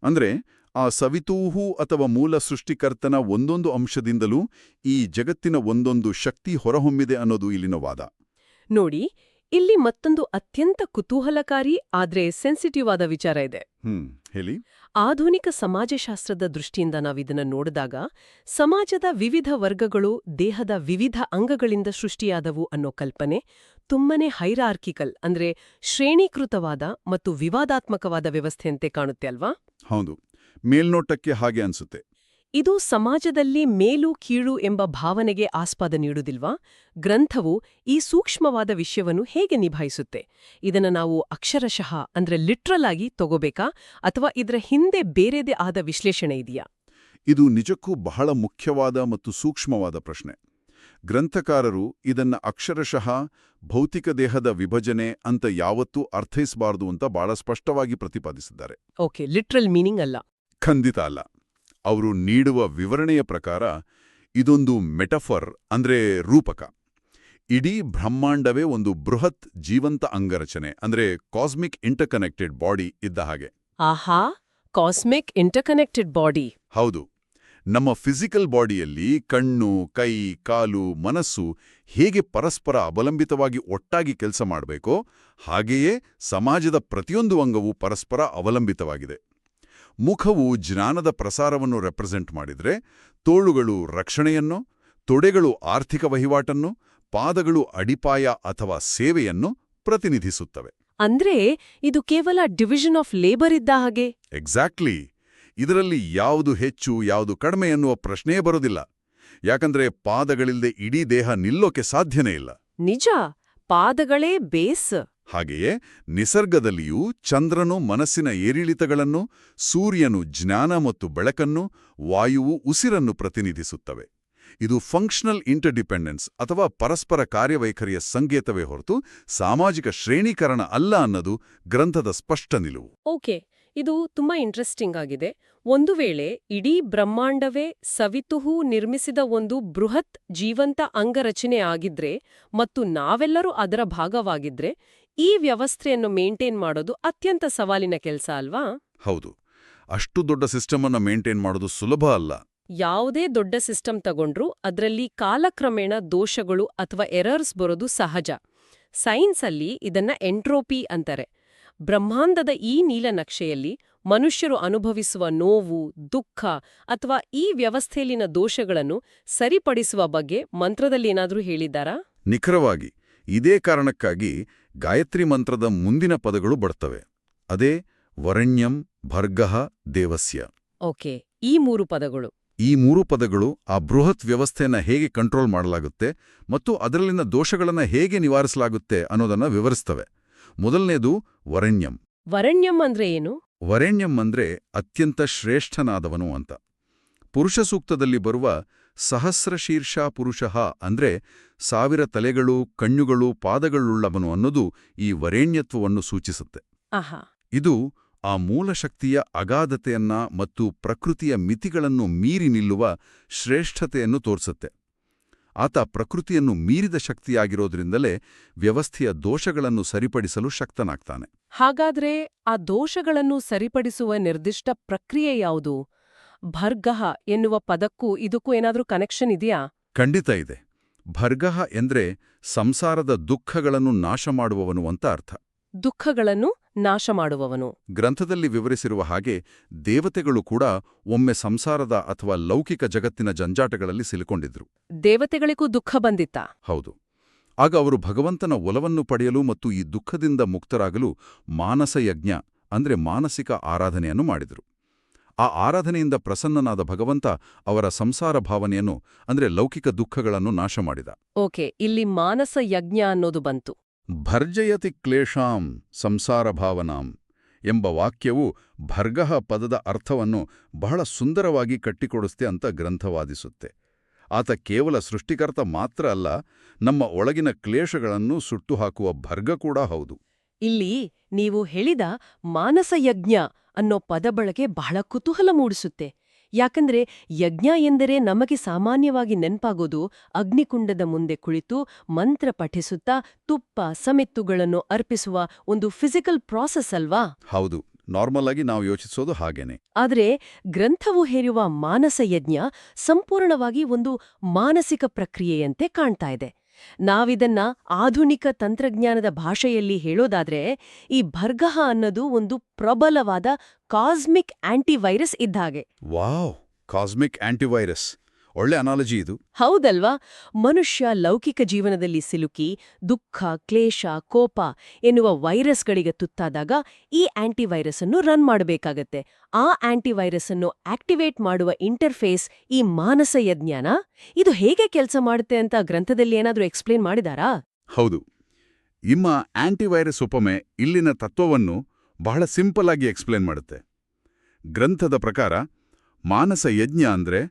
ಅಂದ್ರೆ ಆ ಸವಿತೂಹು ಅಥವಾ ಮೂಲ ಸೃಷ್ಟಿಕರ್ತನ ಒಂದೊಂದು ಅಂಶದಿಂದಲೂ ಈ ಜಗತ್ತಿನ ಒಂದೊಂದು ಶಕ್ತಿ ಹೊರಹೊಮ್ಮಿದೆ ಅನ್ನೋದು ಇಲ್ಲಿನ ವಾದ. ನೋಡಿ, ಇಲ್ಲಿ ಮತ್ತೊಂದು ಅತ್ಯಂತ ಕುತೂಹಲಕಾರಿ ಆದ್ರೆ ಸೆನ್ಸಿಟಿವ್ ಆದ ವಿಚಾರ ಇದೆ. ಹೇಳಿ. ಆಧುನಿಕ ಸಮಾಜಶಾಸ್ತ್ರದ ದೃಷ್ಟಿಯಿಂದ ನಾವಿದನ್ನ ನೋಡಿದಾಗ ಸಮಾಜದ ವಿವಿಧ ವರ್ಗಗಳು ದೇಹದ ವಿವಿಧ ಅಂಗಗಳಿಂದ ಸೃಷ್ಟಿಯಾದವು ಅನ್ನೋ ಕಲ್ಪನೆ ತುಂಬನೇ ಹೈರಾರ್ಕಿಕಲ್ ಅಂದ್ರೆ ಶ್ರೇಣೀಕೃತವಾದ ಮತ್ತು ವಿವಾದಾತ್ಮಕವಾದ ವ್ಯವಸ್ಥೆಯಂತೆ ಕಾಣುತ್ತೆ ಅಲ್ವಾ? ಹೌದು, ಮೇಲ್ನೋಟಕ್ಕೆ ಹಾಗೆ ಅನ್ಸುತ್ತೆ. ಇದು ಸಮಾಜದಲ್ಲಿ ಮೇಲು ಕೀಳು ಎಂಬ ಭಾವನೆಗೆ ಆಸ್ಪದ ನೀಡುವುದಿಲ್ವಾ? ಗ್ರಂಥವು ಈ ಸೂಕ್ಷ್ಮವಾದ ವಿಷಯವನ್ನು ಹೇಗೆ ನಿಭಾಯಿಸುತ್ತೆ? ಇದನ್ನ ನಾವು ಅಕ್ಷರಶಃ ಅಂದ್ರೆ ಲಿಟ್ರಲ್ ಆಗಿ ತಗೋಬೇಕಾ ಅಥವಾ ಇದರ ಹಿಂದೆ ಬೇರೆದೇ ಆದ ವಿಶ್ಲೇಷಣೆ ಇದೆಯಾ? ಇದು ನಿಜಕ್ಕೂ ಬಹಳ ಮುಖ್ಯವಾದ ಮತ್ತು ಸೂಕ್ಷ್ಮವಾದ ಪ್ರಶ್ನೆ. ಗ್ರಂಥಕಾರರು ಇದನ್ನ ಅಕ್ಷರಶಃ ಭೌತಿಕ ದೇಹದ ವಿಭಜನೆ ಅಂತ ಯಾವತ್ತೂ ಅರ್ಥೈಸಬಾರದು ಅಂತ ಬಹಳ ಸ್ಪಷ್ಟವಾಗಿ ಪ್ರತಿಪಾದಿಸಿದ್ದಾರೆ. ಓಕೆ, ಲಿಟ್ರಲ್ ಮೀನಿಂಗ್ ಅಲ್ಲ. ಖಂಡಿತ ಅಲ್ಲ. ಅವರು ನೀಡುವ ವಿವರಣೆಯ ಪ್ರಕಾರ ಇದೊಂದು ಮೆಟಫರ್ ಅಂದ್ರೆ ರೂಪಕ. ಇಡೀ ಬ್ರಹ್ಮಾಂಡವೇ ಒಂದು ಬೃಹತ್ ಜೀವಂತ ಅಂಗರಚನೆ ಅಂದ್ರೆ ಕಾಸ್ಮಿಕ್ ಇಂಟರ್ಕನೆಕ್ಟೆಡ್ ಬಾಡಿ ಇದ್ದ ಹಾಗೆ. ಆಹಾ, ಕಾಸ್ಮಿಕ್ ಇಂಟರ್ಕನೆಕ್ಟೆಡ್ ಬಾಡಿ. ಹೌದು. ನಮ್ಮ ಫಿಸಿಕಲ್ ಬಾಡಿಯಲ್ಲಿ ಕಣ್ಣು, ಕೈ, ಕಾಲು, ಮನಸ್ಸು ಹೇಗೆ ಪರಸ್ಪರ ಅವಲಂಬಿತವಾಗಿ ಒಟ್ಟಾಗಿ ಕೆಲಸ ಮಾಡಬೇಕೋ ಹಾಗೆಯೇ ಸಮಾಜದ ಪ್ರತಿಯೊಂದು ಅಂಗವೂ ಪರಸ್ಪರ ಅವಲಂಬಿತವಾಗಿದೆ. ಮುಖವು ಜ್ಞಾನದ ಪ್ರಸಾರವನ್ನು ರೆಪ್ರೆಸೆಂಟ್ ಮಾಡಿದ್ರೆ, ತೋಳುಗಳು ರಕ್ಷಣೆಯನ್ನು, ತೊಡೆಗಳು ಆರ್ಥಿಕ ವಹಿವಾಟನ್ನು, ಪಾದಗಳು ಅಡಿಪಾಯ ಅಥವಾ ಸೇವೆಯನ್ನು ಪ್ರತಿನಿಧಿಸುತ್ತವೆ. ಅಂದ್ರೆ ಇದು ಕೇವಲ ಡಿವಿಷನ್ ಆಫ್ ಲೇಬರ್ ಇದ್ದ ಹಾಗೆ. ಎಕ್ಸಾಕ್ಟ್ಲಿ. ಇದರಲ್ಲಿ ಯಾವುದು ಹೆಚ್ಚು ಯಾವುದು ಕಡಿಮೆ ಎನ್ನುವ ಪ್ರಶ್ನೆಯೇ ಬರೋದಿಲ್ಲ. ಯಾಕಂದ್ರೆ ಪಾದಗಳಿಲ್ಲದೆ ಇಡೀ ದೇಹ ನಿಲ್ಲೋಕೆ ಸಾಧ್ಯನೇ ಇಲ್ಲ. ನಿಜ, ಪಾದಗಳೇ ಬೇಸ್. ಹಾಗೆಯೇ ನಿಸರ್ಗದಲ್ಲಿಯೂ ಚಂದ್ರನು ಮನಸ್ಸಿನ ಏರಿಳಿತಗಳನ್ನು, ಸೂರ್ಯನು ಜ್ಞಾನ ಮತ್ತು ಬೆಳಕನ್ನು, ವಾಯುವು ಉಸಿರನ್ನು ಪ್ರತಿನಿಧಿಸುತ್ತವೆ. ಇದು ಫಂಕ್ಷನಲ್ ಇಂಟರ್ಡಿಪೆಂಡೆನ್ಸ್ ಅಥವಾ ಪರಸ್ಪರ ಕಾರ್ಯವೈಖರಿಯ ಸಂಕೇತವೇ ಹೊರತು ಸಾಮಾಜಿಕ ಶ್ರೇಣೀಕರಣ ಅಲ್ಲ ಅನ್ನೋದು ಗ್ರಂಥದ ಸ್ಪಷ್ಟ ನಿಲುವು. ಓಕೆ, ಇದು ತುಂಬಾ ಇಂಟ್ರೆಸ್ಟಿಂಗ್ ಆಗಿದೆ. ಒಂದು ವೇಳೆ ಇಡೀ ಬ್ರಹ್ಮಾಂಡವೇ ಸವಿತುಹು ನಿರ್ಮಿಸಿದ ಒಂದು ಬೃಹತ್ ಜೀವಂತ ಅಂಗರಚನೆ ಆಗಿದ್ರೆ ಮತ್ತು ನಾವೆಲ್ಲರೂ ಅದರ ಭಾಗವಾಗಿದ್ರೆ ಈ ವ್ಯವಸ್ಥೆಯನ್ನು ಮೇಂಟೈನ್ ಮಾಡೋದು ಅತ್ಯಂತ ಸವಾಲಿನ ಕೆಲಸ ಅಲ್ವಾ? ಹೌದು. ಅಷ್ಟು ದೊಡ್ಡ ಸಿಸ್ಟಮ್ ಅನ್ನ ಮೇಂಟೈನ್ ಮಾಡೋದು ಸುಲಭ ಅಲ್ಲ. ಯಾವುದೇ ದೊಡ್ಡ ಸಿಸ್ಟಮ್ ತಗೊಂಡ್ರೂ ಅದರಲ್ಲಿ ಕಾಲಕ್ರಮೇಣ ದೋಷಗಳು ಅಥವಾ ಎರರ್ಸ್ ಬರೋದು ಸಹಜ. ಸೈನ್ಸಲ್ಲಿ ಇದನ್ನ ಎಂಟ್ರೋಪಿ ಅಂತಾರೆ. ಬ್ರಹ್ಮಾಂಡದ ಈ ನೀಲನಕ್ಷೆಯಲ್ಲಿ ಮನುಷ್ಯರು ಅನುಭವಿಸುವ ನೋವು, ದುಃಖ ಅಥವಾ ಈ ವ್ಯವಸ್ಥೆಯಲ್ಲಿನ ದೋಷಗಳನ್ನು ಸರಿಪಡಿಸುವ ಬಗ್ಗೆ ಮಂತ್ರದಲ್ಲೇನಾದ್ರೂ ಹೇಳಿದ್ದಾರಾ? ನಿಖರವಾಗಿ. ಇದೇ ಕಾರಣಕ್ಕಾಗಿ ಗಾಯತ್ರಿ ಮಂತ್ರದ ಮುಂದಿನ ಪದಗಳು ಬರ್ತವೆ. ಅದೇ ವರೆಣ್ಯಂ ಭರ್ಗಃ ದೇವಸ್ಯ. ಓಕೆ, ಈ 3 ಪದಗಳು. ಈ 3 ಪದಗಳು ಆ ಬೃಹತ್ ವ್ಯವಸ್ಥೆಯನ್ನ ಹೇಗೆ ಕಂಟ್ರೋಲ್ ಮಾಡಲಾಗುತ್ತೆ ಮತ್ತು ಅದರಲ್ಲಿನ ದೋಷಗಳನ್ನ ಹೇಗೆ ನಿವಾರಿಸಲಾಗುತ್ತೆ ಅನ್ನೋದನ್ನ ವಿವರಿಸ್ತವೆ. ಮೊದಲನೇದು ವರೆಣ್ಯಂ. ವರೆಣ್ಯಂ ಅಂದ್ರೆ ಏನು? ವರೆಣ್ಯಂ ಅಂದ್ರೆ ಅತ್ಯಂತ ಶ್ರೇಷ್ಠನಾದವನು ಅಂತ. ಪುರುಷ ಸೂಕ್ತದಲ್ಲಿ ಬರುವ ಸಹಸ್ರಶೀರ್ಷ ಪುರುಷಃ ಅಂದ್ರೆ 1000 ತಲೆಗಳು, ಕಣ್ಣುಗಳು, ಪಾದಗಳುಳ್ಳವನು ಅನ್ನೋದು ಈ ವರೇಣ್ಯತ್ವವನ್ನು ಸೂಚಿಸುತ್ತೆ. ಆಹಾ. ಇದು ಆ ಮೂಲಶಕ್ತಿಯ ಅಗಾಧತೆಯನ್ನ ಮತ್ತು ಪ್ರಕೃತಿಯ ಮಿತಿಗಳನ್ನು ಮೀರಿ ನಿಲ್ಲುವ ಶ್ರೇಷ್ಠತೆಯನ್ನು ತೋರಿಸುತ್ತೆ. ಆತ ಪ್ರಕೃತಿಯನ್ನು ಮೀರಿದ ಶಕ್ತಿಯಾಗಿರೋದ್ರಿಂದಲೇ ವ್ಯವಸ್ಥೆಯ ದೋಷಗಳನ್ನು ಸರಿಪಡಿಸಲು ಶಕ್ತನಾಗ್ತಾನೆ. ಹಾಗಾದ್ರೆ ಆ ದೋಷಗಳನ್ನು ಸರಿಪಡಿಸುವ ನಿರ್ದಿಷ್ಟ ಪ್ರಕ್ರಿಯೆ ಯಾವುದು? ಭರ್ಗಃ ಎನ್ನುವ ಪದಕ್ಕೂ ಇದಕ್ಕೂ ಏನಾದ್ರೂ ಕನೆಕ್ಷನ್ ಇದೆಯಾ? ಖಂಡಿತ ಇದೆ. ಭರ್ಗಃ ಎಂದ್ರೆ ಸಂಸಾರದ ದುಃಖಗಳನ್ನು ನಾಶ ಮಾಡುವವನು ಅಂತ ಅರ್ಥ. ದುಃಖಗಳನ್ನು ನಾಶ ಮಾಡುವವನು. ಗ್ರಂಥದಲ್ಲಿ ವಿವರಿಸಿರುವ ಹಾಗೆ ದೇವತೆಗಳು ಕೂಡ ಒಮ್ಮೆ ಸಂಸಾರದ ಅಥವಾ ಲೌಕಿಕ ಜಗತ್ತಿನ ಜಂಜಾಟಗಳಲ್ಲಿ ಸಿಲುಕೊಂಡಿದ್ರು. ದೇವತೆಗಳಿಗೂ ದುಃಖ ಬಂದಿತ್ತಾ? ಹೌದು. ಆಗ ಅವರು ಭಗವಂತನ ಒಲವನ್ನು ಪಡೆಯಲು ಮತ್ತು ಈ ದುಃಖದಿಂದ ಮುಕ್ತರಾಗಲು ಮಾನಸ ಯಜ್ಞ ಅಂದ್ರೆ ಮಾನಸಿಕ ಆರಾಧನೆಯನ್ನು ಮಾಡಿದರು. ಆ ಆರಾಧನೆಯಿಂದ ಪ್ರಸನ್ನನಾದ ಭಗವಂತ ಅವರ ಸಂಸಾರ ಭಾವನೆಯನ್ನು ಅಂದ್ರೆ ಲೌಕಿಕ ದುಃಖಗಳನ್ನು ನಾಶ ಮಾಡಿದ. ಓಕೆ, ಇಲ್ಲಿ ಮಾನಸ ಯಜ್ಞ ಅನ್ನೋದು ಬಂತು. ಭರ್ಜಯತಿ ಕ್ಲೇಶಾಂ ಸಂಸಾರ ಭಾವನಾಂ ಎಂಬ ವಾಕ್ಯವು ಭರ್ಗಃ ಪದದ ಅರ್ಥವನ್ನು ಬಹಳ ಸುಂದರವಾಗಿ ಕಟ್ಟಿಕೊಡಿಸ್ತೆ ಅಂತ ಗ್ರಂಥವಾದಿಸುತ್ತೆ. ಆತ ಕೇವಲ ಸೃಷ್ಟಿಕರ್ತ ಮಾತ್ರ ಅಲ್ಲ, ನಮ್ಮ ಒಳಗಿನ ಕ್ಲೇಶಗಳನ್ನು ಸುಟ್ಟುಹಾಕುವ ಭರ್ಗ ಕೂಡ ಹೌದು. ಇಲ್ಲಿ ನೀವು ಹೇಳಿದ ಮಾನಸ ಯಜ್ಞ ಅನ್ನೋ ಪದ ಬಳಕೆ ಬಹಳ ಕುತೂಹಲ ಮೂಡಿಸುತ್ತೆ. ಯಾಕಂದ್ರೆ ಯಜ್ಞ ಎಂದರೆ ನಮಗೆ ಸಾಮಾನ್ಯವಾಗಿ ನೆನ್ಪಾಗೋದು ಅಗ್ನಿಕುಂಡದ ಮುಂದೆ ಕುಳಿತು ಮಂತ್ರ ಪಠಿಸುತ್ತಾ ತುಪ್ಪ ಸಮೆತ್ತುಗಳನ್ನು ಅರ್ಪಿಸುವ ಒಂದು ಫಿಸಿಕಲ್ ಪ್ರಾಸೆಸ್ ಅಲ್ವಾ? ಹೌದು, ನಾರ್ಮಲ್ ಆಗಿ ನಾವು ಯೋಚಿಸೋದು ಹಾಗೇನೆ. ಆದರೆ ಗ್ರಂಥವು ಹೇರುವ ಮಾನಸ ಯಜ್ಞ ಸಂಪೂರ್ಣವಾಗಿ ಒಂದು ಮಾನಸಿಕ ಪ್ರಕ್ರಿಯೆಯಂತೆ ಕಾಣ್ತಾ ಇದೆ. ನಾವಿದನ್ನ ಆಧುನಿಕ ತಂತ್ರಜ್ಞಾನದ ಭಾಷೆಯಲ್ಲಿ ಹೇಳೋದಾದ್ರೆ ಈ ಭರ್ಗಹ ಅನ್ನೋದು ಒಂದು ಪ್ರಬಲವಾದ ಕಾಸ್ಮಿಕ್ ಆಂಟಿವೈರಸ್ ಇದ್ದಾಗೆ. ವಾವ್, ಕಾಸ್ಮಿಕ್ ಆಂಟಿವೈರಸ್, ಒಳ್ಳೆ ಅನಾಲಜಿ ಇದು. ಹೌದಲ್ವಾ? ಮನುಷ್ಯ ಲೌಕಿಕ ಜೀವನದಲ್ಲಿ ಸಿಲುಕಿ ದುಃಖ, ಕ್ಲೇಶ, ಕೋಪ ಎನ್ನುವ ವೈರಸ್ಗಳಿಗೆ ತುತ್ತಾದಾಗ ಈ ಆಂಟಿವೈರಸ್ ಅನ್ನು ರನ್ ಮಾಡಬೇಕಾಗತ್ತೆ. ಆ ಆಂಟಿವೈರಸ್ ಅನ್ನು ಆಕ್ಟಿವೇಟ್ ಮಾಡುವ ಇಂಟರ್ಫೇಸ್ ಈ ಮಾನಸ ಯಜ್ಞಾನ. ಇದು ಹೇಗೆ ಕೆಲಸ ಮಾಡುತ್ತೆ ಅಂತ ಗ್ರಂಥದಲ್ಲಿ ಏನಾದ್ರೂ ಎಕ್ಸ್ಪ್ಲೇನ್ ಮಾಡಿದಾರಾ? ಹೌದು, ನಿಮ್ಮ ಆಂಟಿವೈರಸ್ ಉಪಮೆ ಇಲ್ಲಿನ ತತ್ವವನ್ನು ಬಹಳ ಸಿಂಪಲ್ ಆಗಿ ಎಕ್ಸ್ಪ್ಲೇನ್ ಮಾಡುತ್ತೆ. ಗ್ರಂಥದ ಪ್ರಕಾರ ಮಾನಸ ಯಜ್ಞ ಅಂದ್ರೆ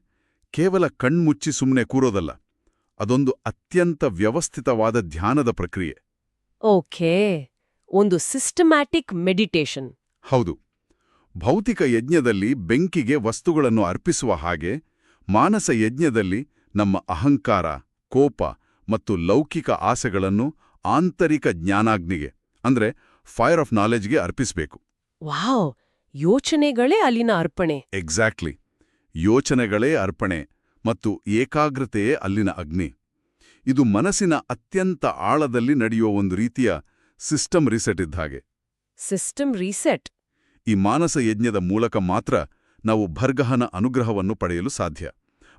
ಕೇವಲ ಕಣ್ಮುಚ್ಚಿ ಸುಮ್ಮನೆ ಕೂರೋದಲ್ಲ, ಅದೊಂದು ಅತ್ಯಂತ ವ್ಯವಸ್ಥಿತವಾದ ಧ್ಯಾನದ ಪ್ರಕ್ರಿಯೆ. ಓಕೆ, ಒಂದು ಸಿಸ್ಟಮ್ಯಾಟಿಕ್ ಮೆಡಿಟೇಷನ್. ಹೌದು, ಭೌತಿಕ ಯಜ್ಞದಲ್ಲಿ ಬೆಂಕಿಗೆ ವಸ್ತುಗಳನ್ನು ಅರ್ಪಿಸುವ ಹಾಗೆ ಮಾನಸ ಯಜ್ಞದಲ್ಲಿ ನಮ್ಮ ಅಹಂಕಾರ, ಕೋಪ ಮತ್ತು ಲೌಕಿಕ ಆಸೆಗಳನ್ನು ಆಂತರಿಕ ಜ್ಞಾನಾಗ್ನಿಗೆ ಅಂದ್ರೆ ಫೈರ್ ಆಫ್ ನಾಲೆಜ್ಗೆ ಅರ್ಪಿಸಬೇಕು. ವಾವ್, ಯೋಚನೆಗಳೇ ಅಲ್ಲಿನ ಅರ್ಪಣೆ. ಎಕ್ಸಾಕ್ಟ್ಲಿ, ಯೋಚನೆಗಳೇ ಅರ್ಪಣೆ ಮತ್ತು ಏಕಾಗ್ರತೆಯೇ ಅಲ್ಲಿನ ಅಗ್ನಿ. ಇದು ಮನಸ್ಸಿನ ಅತ್ಯಂತ ಆಳದಲ್ಲಿ ನಡೆಯುವ ಒಂದು ರೀತಿಯ ಸಿಸ್ಟಮ್ ರಿಸೆಟ್ ಇದ್ದ ಹಾಗೆ. System reset. ಈ ಮಾನಸ ಯಜ್ಞದ ಮೂಲಕ ಮಾತ್ರ ನಾವು ಭರ್ಗಹನ ಅನುಗ್ರಹವನ್ನು ಪಡೆಯಲು ಸಾಧ್ಯ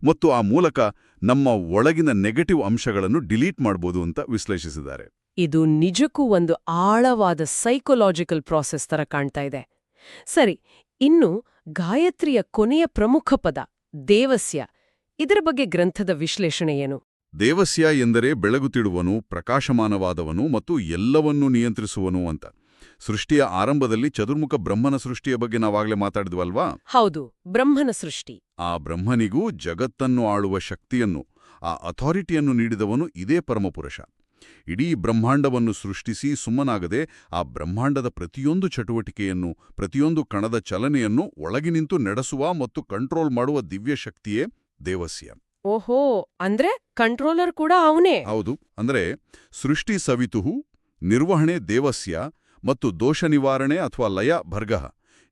ಮತ್ತು ಆ ಮೂಲಕ ನಮ್ಮ ಒಳಗಿನ ನೆಗೆಟಿವ್ ಅಂಶಗಳನ್ನು ಡಿಲೀಟ್ ಮಾಡ್ಬೋದು ಅಂತ ವಿಶ್ಲೇಷಿಸಿದ್ದಾರೆ. ಇದು ನಿಜಕ್ಕೂ ಒಂದು ಆಳವಾದ ಸೈಕೊಲಾಜಿಕಲ್ ಪ್ರಾಸೆಸ್ ತರ ಕಾಣ್ತಾ ಇದೆ. ಸರಿ, ಇನ್ನು ಗಾಯತ್ರಿಯ ಕೊನೆಯ ಪ್ರಮುಖ ಪದ ದೇವಸ್ಯ, ಇದರ ಬಗ್ಗೆ ಗ್ರಂಥದ ವಿಶ್ಲೇಷಣೆ ಏನು? ದೇವಸ್ಯ ಎಂದರೆ ಬೆಳಗುತ್ತಿಡುವನು, ಪ್ರಕಾಶಮಾನವಾದವನು ಮತ್ತು ಎಲ್ಲವನ್ನೂ ನಿಯಂತ್ರಿಸುವನು ಅಂತ. ಸೃಷ್ಟಿಯ ಆರಂಭದಲ್ಲಿ ಚತುರ್ಮುಖ ಬ್ರಹ್ಮನ ಸೃಷ್ಟಿಯ ಬಗ್ಗೆ ನಾವಾಗಲೇ ಮಾತಾಡಿದ್ವಲ್ವಾ? ಹೌದು, ಬ್ರಹ್ಮನ ಸೃಷ್ಟಿ. ಆ ಬ್ರಹ್ಮನಿಗೂ ಜಗತ್ತನ್ನು ಆಳುವ ಶಕ್ತಿಯನ್ನು, ಆ ಅಥಾರಿಟಿಯನ್ನು ನೀಡಿದವನು ಇದೇ ಪರಮಪುರುಷ. ಇಡೀ ಬ್ರಹ್ಮಾಂಡವನ್ನು ಸೃಷ್ಟಿಸಿ ಸುಮ್ಮನಾಗದೆ ಆ ಬ್ರಹ್ಮಾಂಡದ ಪ್ರತಿಯೊಂದು ಚಟುವಟಿಕೆಯನ್ನು, ಪ್ರತಿಯೊಂದು ಕಣದ ಚಲನೆಯನ್ನು ಒಳಗಿ ನಿಂತು ನಡೆಸುವ ಮತ್ತು ಕಂಟ್ರೋಲ್ ಮಾಡುವ ದಿವ್ಯ ಶಕ್ತಿಯೇ ದೇವಸ್ಯ. ಓಹೋ, ಅಂದ್ರೆ ಕಂಟ್ರೋಲರ್ ಕೂಡ ಅವನೇ? ಹೌದು, ಅಂದ್ರೆ ಸೃಷ್ಟಿ ಸವಿತುಹು, ನಿರ್ವಹಣೆ ದೇವಸ್ಯ ಮತ್ತು ದೋಷ ನಿವಾರಣೆ ಅಥವಾ ಲಯ ಭರ್ಗಃ,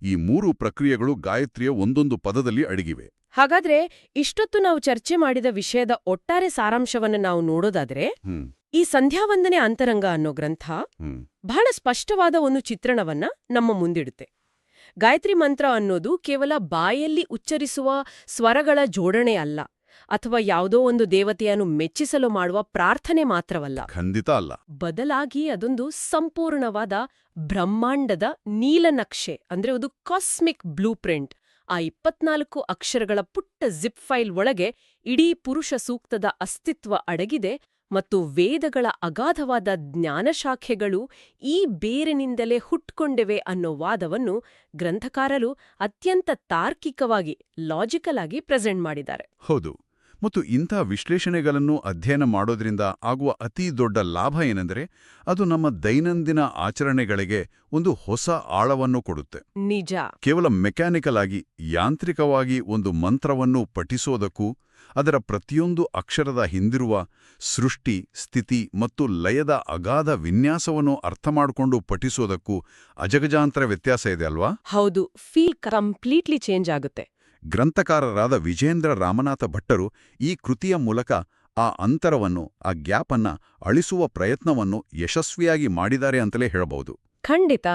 ಈ ಮೂರು ಪ್ರಕ್ರಿಯೆಗಳು ಗಾಯತ್ರಿಯ ಒಂದೊಂದು ಪದದಲ್ಲಿ ಅಡಗಿವೆ. ಹಾಗಾದ್ರೆ ಇಷ್ಟೊತ್ತು ನಾವು ಚರ್ಚೆ ಮಾಡಿದ ವಿಷಯದ ಒಟ್ಟಾರೆ ಸಾರಾಂಶವನ್ನು ನಾವು ನೋಡೋದಾದ್ರೆ, ಈ ಸಂಧ್ಯಾವಂದನೆ ಅಂತರಂಗ ಅನ್ನೋ ಗ್ರಂಥ ಬಹಳ ಸ್ಪಷ್ಟವಾದ ಒಂದು ಚಿತ್ರಣವನ್ನ ನಮ್ಮ ಮುಂದಿಡುತ್ತೆ. ಗಾಯತ್ರಿ ಮಂತ್ರ ಅನ್ನೋದು ಕೇವಲ ಬಾಯಲ್ಲಿ ಉಚ್ಚರಿಸುವ ಸ್ವರಗಳ ಜೋಡಣೆ ಅಲ್ಲ, ಅಥವಾ ಯಾವುದೋ ಒಂದು ದೇವತೆಯನ್ನು ಮೆಚ್ಚಿಸಲು ಮಾಡುವ ಪ್ರಾರ್ಥನೆ ಮಾತ್ರವಲ್ಲ. ಖಂಡಿತ ಅಲ್ಲ. ಬದಲಾಗಿ ಅದೊಂದು ಸಂಪೂರ್ಣವಾದ ಬ್ರಹ್ಮಾಂಡದ ನೀಲನಕ್ಷೆ, ಅಂದ್ರೆ ಅದು ಕಾಸ್ಮಿಕ್ ಬ್ಲೂ ಪ್ರಿಂಟ್. ಆ 24 ಅಕ್ಷರಗಳ ಪುಟ್ಟ ಜಿಪ್ ಫೈಲ್ ಒಳಗೆ ಇಡೀ ಪುರುಷ ಸೂಕ್ತದ ಅಸ್ತಿತ್ವ ಅಡಗಿದೆ ಮತ್ತು ವೇದಗಳ ಅಗಾಧವಾದ ಜ್ಞಾನಶಾಖೆಗಳು ಈ ಬೇರಿನಿಂದಲೇ ಹುಟ್ಕೊಂಡಿವೆ ಅನ್ನೋ ವಾದವನ್ನು ಗ್ರಂಥಕಾರರು ಅತ್ಯಂತ ತಾರ್ಕಿಕವಾಗಿ, ಲಾಜಿಕಲ್ ಆಗಿ ಪ್ರೆಸೆಂಟ್ ಮಾಡಿದ್ದಾರೆ. ಹೌದು, ಮತ್ತು ಇಂಥ ವಿಶ್ಲೇಷಣೆಗಳನ್ನು ಅಧ್ಯಯನ ಮಾಡೋದ್ರಿಂದ ಆಗುವ ಅತೀ ದೊಡ್ಡ ಲಾಭ ಏನೆಂದರೆ ಅದು ನಮ್ಮ ದೈನಂದಿನ ಆಚರಣೆಗಳಿಗೆ ಒಂದು ಹೊಸ ಆಳವನ್ನು ಕೊಡುತ್ತೆ. ನಿಜ. ಕೇವಲ ಮೆಕ್ಯಾನಿಕಲ್ ಆಗಿ, ಯಾಂತ್ರಿಕವಾಗಿ ಒಂದು ಮಂತ್ರವನ್ನು ಪಠಿಸೋದಕ್ಕೂ ಅದರ ಪ್ರತಿಯೊಂದು ಅಕ್ಷರದ ಹಿಂದಿರುವ ಸೃಷ್ಟಿ, ಸ್ಥಿತಿ ಮತ್ತು ಲಯದ ಅಗಾಧ ವಿನ್ಯಾಸವನ್ನು ಅರ್ಥಮಾಡಿಕೊಂಡು ಪಠಿಸೋದಕ್ಕೂ ಅಜಗಜಾಂತರ ವ್ಯತ್ಯಾಸ ಇದೆ ಅಲ್ವಾ? ಹೌದು, ಫೀಲ್ ಕಂಪ್ಲೀಟ್ಲಿ ಚೇಂಜ್ ಆಗುತ್ತೆ. ಗ್ರಂಥಕಾರರಾದ ವಿಜೇಂದ್ರ ರಾಮನಾಥ ಭಟ್ಟರು ಈ ಕೃತಿಯ ಮೂಲಕ ಆ ಅಂತರವನ್ನು, ಆ ಗ್ಯಾಪನ್ನ ಅಳಿಸುವ ಪ್ರಯತ್ನವನ್ನು ಯಶಸ್ವಿಯಾಗಿ ಮಾಡಿದ್ದಾರೆ ಅಂತಲೇ ಹೇಳಬಹುದು. ಖಂಡಿತ.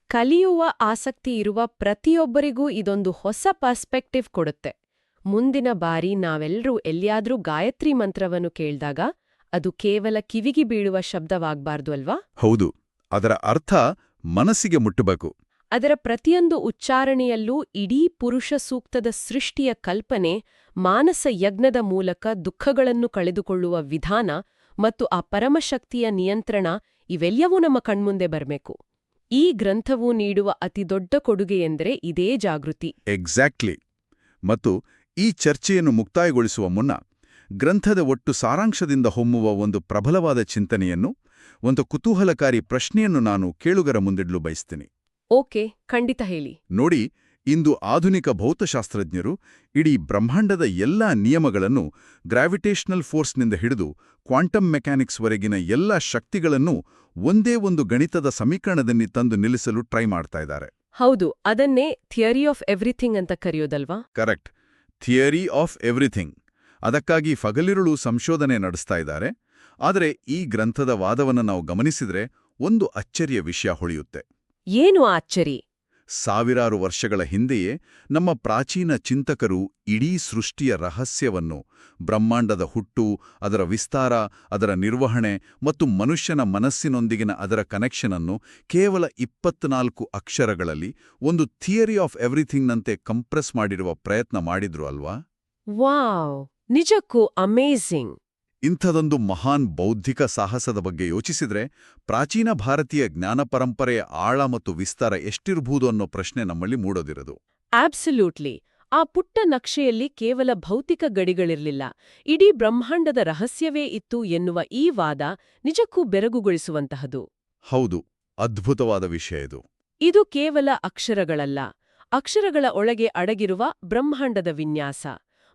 ಕಲಿಯುವ ಆಸಕ್ತಿ ಇರುವ ಪ್ರತಿಯೊಬ್ಬರಿಗೂ ಇದೊಂದು ಹೊಸ ಪರ್ಸ್ಪೆಕ್ಟಿವ್ ಕೊಡುತ್ತೆ. ಮುಂದಿನ ಬಾರಿ ನಾವೆಲ್ಲರೂ ಎಲ್ಲಿಯಾದ್ರೂ ಗಾಯತ್ರಿ ಮಂತ್ರವನ್ನು ಕೇಳಿದಾಗ ಅದು ಕೇವಲ ಕಿವಿಗೆ ಬೀಳುವ ಶಬ್ದವಾಗಬಾರ್ದು ಅಲ್ವಾ? ಹೌದು, ಅದರ ಅರ್ಥ ಮನಸ್ಸಿಗೆ ಮುಟ್ಟಬೇಕು. ಅದರ ಪ್ರತಿಯೊಂದು ಉಚ್ಚಾರಣೆಯಲ್ಲೂ ಇಡೀ ಪುರುಷ ಸೂಕ್ತದ ಸೃಷ್ಟಿಯ ಕಲ್ಪನೆ, ಮಾನಸ ಯಜ್ಞದ ಮೂಲಕ ದುಃಖಗಳನ್ನು ಕಳೆದುಕೊಳ್ಳುವ ವಿಧಾನ ಮತ್ತು ಆ ಪರಮಶಕ್ತಿಯ ನಿಯಂತ್ರಣ ಇವೆಲ್ಲವೂ ನಮ್ಮ ಕಣ್ಮುಂದೆ ಬರಬೇಕು. ಈ ಗ್ರಂಥವು ನೀಡುವ ಅತಿದೊಡ್ಡ ಕೊಡುಗೆಯೆಂದರೆ ಇದೇ ಜಾಗೃತಿ. ಎಕ್ಸಾಕ್ಟ್ಲಿ. ಮತ್ತು ಈ ಚರ್ಚೆಯನ್ನು ಮುಕ್ತಾಯಗೊಳಿಸುವ ಮುನ್ನ ಗ್ರಂಥದ ಒಟ್ಟು ಸಾರಾಂಶದಿಂದ ಹೊಮ್ಮುವ ಒಂದು ಪ್ರಬಲವಾದ ಚಿಂತನೆಯನ್ನು, ಒಂದು ಕುತೂಹಲಕಾರಿ ಪ್ರಶ್ನೆಯನ್ನು ನಾನು ಕೇಳುಗರ ಮುಂದಿಡಲು ಬಯಸ್ತೀನಿ. ಓಕೆ, ಖಂಡಿತ ಹೇಳಿ. ನೋಡಿ, ಇಂದು ಆಧುನಿಕ ಭೌತಶಾಸ್ತ್ರಜ್ಞರು ಇಡೀ ಬ್ರಹ್ಮಾಂಡದ ಎಲ್ಲಾ ನಿಯಮಗಳನ್ನು ಗ್ರಾವಿಟೇಷನಲ್ ಫೋರ್ಸ್ನಿಂದ ಹಿಡಿದು ಕ್ವಾಂಟಮ್ ಮೆಕ್ಯಾನಿಕ್ಸ್ವರೆಗಿನ ಎಲ್ಲಾ ಶಕ್ತಿಗಳನ್ನೂ ಒಂದೇ ಒಂದು ಗಣಿತದ ಸಮೀಕರಣದಲ್ಲಿ ತಂದು ನಿಲ್ಲಿಸಲು ಟ್ರೈ ಮಾಡ್ತಾ ಇದ್ದಾರೆ. ಹೌದು, ಅದನ್ನೇ ಥಿಯರಿ ಆಫ್ ಎವ್ರಿಥಿಂಗ್ ಅಂತ ಕರೆಯೋದಲ್ವಾ? ಕರೆಕ್ಟ್. Theory of everything. ಅದಕ್ಕಾಗಿ ಹಗಲಿರುಳು ಸಂಶೋಧನೆ ನಡೆಸ್ತಾ ಇದ್ದಾರೆ. ಆದರೆ ಈ ಗ್ರಂಥದ ವಾದವನ್ನು ನಾವು ಗಮನಿಸಿದ್ರೆ ಒಂದು ಅಚ್ಚರಿಯ ವಿಷಯ ಹೊಳೆಯುತ್ತೆ. ಏನು ಆಶ್ಚರ್ಯ! ಸಾವಿರಾರು ವರ್ಷಗಳ ಹಿಂದೆಯೇ ನಮ್ಮ ಪ್ರಾಚೀನ ಚಿಂತಕರು ಇಡೀ ಸೃಷ್ಟಿಯ ರಹಸ್ಯವನ್ನು, ಬ್ರಹ್ಮಾಂಡದ ಹುಟ್ಟು, ಅದರ ವಿಸ್ತಾರ, ಅದರ ನಿರ್ವಹಣೆ ಮತ್ತು ಮನುಷ್ಯನ ಮನಸ್ಸಿನೊಂದಿಗಿನ ಅದರ ಕನೆಕ್ಷನ್ ಅನ್ನು ಕೇವಲ 24 ಅಕ್ಷರಗಳಲ್ಲಿ ಒಂದು ಥಿಯರಿ ಆಫ್ ಎವ್ರಿಥಿಂಗ್ನಂತೆ ಕಂಪ್ರೆಸ್ ಮಾಡಿರುವ ಪ್ರಯತ್ನ ಮಾಡಿದ್ರು ಅಲ್ವಾ? ವಾವ್, ನಿಜಕ್ಕೂ ಅಮೇಜಿಂಗ್! ಇಂಥದೊಂದು ಮಹಾನ್ ಬೌದ್ಧಿಕ ಸಾಹಸದ ಬಗ್ಗೆ ಯೋಚಿಸಿದ್ರೆ ಪ್ರಾಚೀನ ಭಾರತೀಯ ಜ್ಞಾನ ಪರಂಪರೆಯ ಆಳ ಮತ್ತು ವಿಸ್ತಾರ ಎಷ್ಟಿರಬಹುದು ಅನ್ನೋ ಪ್ರಶ್ನೆ ನಮ್ಮಲ್ಲಿ ಮೂಡೋದಿರದು. ಆಬ್ಸಲ್ಯೂಟ್ಲಿ. ಆ ಪುಟ್ಟ ನಕ್ಷೆಯಲ್ಲಿ ಕೇವಲ ಭೌತಿಕ ಗಡಿಗಳಿರ್ಲಿಲ್ಲ, ಇಡೀ ಬ್ರಹ್ಮಾಂಡದ ರಹಸ್ಯವೇ ಇತ್ತು ಎನ್ನುವ ಈ ವಾದ ನಿಜಕ್ಕೂ ಬೆರಗುಗೊಳಿಸುವಂತಹದು. ಹೌದು, ಅದ್ಭುತವಾದ ವಿಷಯ ಇದು. ಇದು ಕೇವಲ ಅಕ್ಷರಗಳಲ್ಲ, ಅಕ್ಷರಗಳ ಒಳಗೆ ಅಡಗಿರುವ ಬ್ರಹ್ಮಾಂಡದ ವಿನ್ಯಾಸ.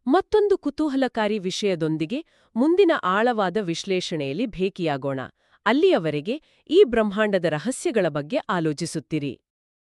ಮತ್ತೊಂದು ಕುತೂಹಲಕಾರಿ ವಿಷಯದೊಂದಿಗೆ ಮುಂದಿನ ಆಳವಾದ ವಿಶ್ಲೇಷಣೆಯಲ್ಲಿ ಭೇಟಿಯಾಗೋಣ. ಅಲ್ಲಿಯವರೆಗೆ ಈ ಬ್ರಹ್ಮಾಂಡದ ರಹಸ್ಯಗಳ ಬಗ್ಗೆ ಆಲೋಚಿಸುತ್ತಿರಿ.